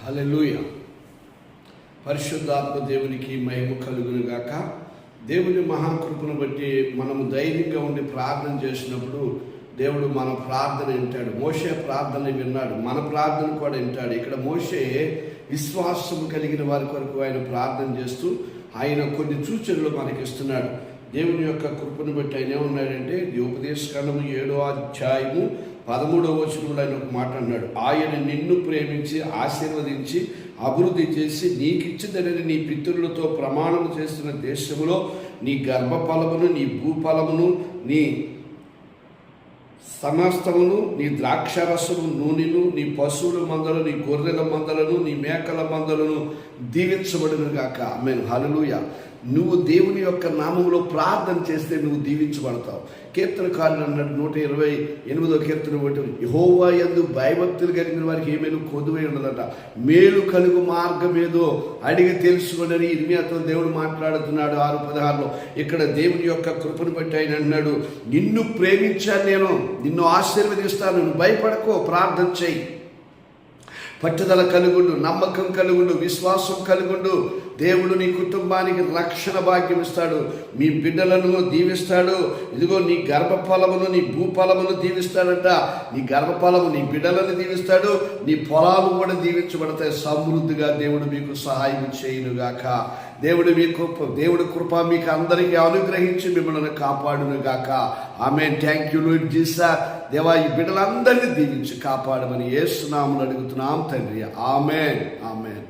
హల్లెలూయా. పరిశుద్ధాత్మ దేవునికి మహిమ కలుగును గాక. దేవుని మహాకృపను బట్టి మనము ధైర్యంగా ఉండి ప్రార్థన చేసినప్పుడు దేవుడు మన ప్రార్థన వింటాడు. మోషే ప్రార్థన విన్నాడు, మన ప్రార్థన కూడా వింటాడు. ఇక్కడ మోషే విశ్వాసం కలిగిన వారి కొరకు ఆయన ప్రార్థన చేస్తూ ఆయన కొన్ని సూచనలు మనకి ఇస్తున్నాడు. దేవుని యొక్క కృపను బట్టి ఆయన ఏమన్నాడంటే, ఉపదేశకాండము 7వ అధ్యాయము 13వ వచనంలో ఆయన ఒక మాట అన్నాడు. ఆయన నిన్ను ప్రేమించి ఆశీర్వదించి అభివృద్ధి చేసి నీకిచ్చిదనని నీ పితరులతో ప్రమాణం చేస్తున్న దేశంలో నీ గర్భఫలమును, నీ భూఫలమును, నీ సమస్తమును, నీ ద్రాక్షరసము నూనెను, నీ పశువుల మందలు, నీ గొర్రెల మందలను, నీ మేకల మందలను దీవించబడును గాక. ఆమేన్. హల్లెలూయా. నువ్వు దేవుని యొక్క నామములో ప్రార్థన చేస్తే నువ్వు దీవించబడతావు. కీర్తనకారుడు అన్నాడు 128వ కీర్తన 1, యెహోవా యందు భయభక్తులు కలిగిన వారికి ఏమైనా కొదువై ఉండదట. మేలు కలుగు మార్గం ఏదో అడిగి తెలుసుకోనని ఇర్మియాతో దేవుడు మాట్లాడుతున్నాడు 6:16లో. ఇక్కడ దేవుని యొక్క కృపను బట్టి ఆయన అన్నాడు, నిన్ను ప్రేమించాను, నేను నిన్ను ఆశీర్వదిస్తాను, నువ్వు భయపడకో, ప్రార్థన చేయి, పట్టుదల కలుగుండు, నమ్మకం కలుగుండు, విశ్వాసం కలుగుండు. దేవుడు నీ కుటుంబానికి రక్షణ భాగ్యం ఇస్తాడు, మీ బిడ్డలను దీవిస్తాడు. ఇదిగో నీ గర్భఫలమును, నీ భూఫలమును దీవిస్తాడంట. నీ గర్భఫలము నీ బిడ్డలను దీవిస్తాడు, నీ పొలాలు కూడా దీవించబడతాయి. సమృద్ధిగా దేవుడు మీకు సహాయం చేయునుగాక. దేవుడి కృప మీకు అందరికీ అనుగ్రహించి మిమ్మల్ని కాపాడునుగాక. ఆమేన్. Thank you Lord Jesus. దేవా, ఈ బిడ్డలందరినీ దీవించి కాపాడమని యేసు నామములో అడుగుతున్నాం తండ్రి. ఆమేన్. ఆమేన్.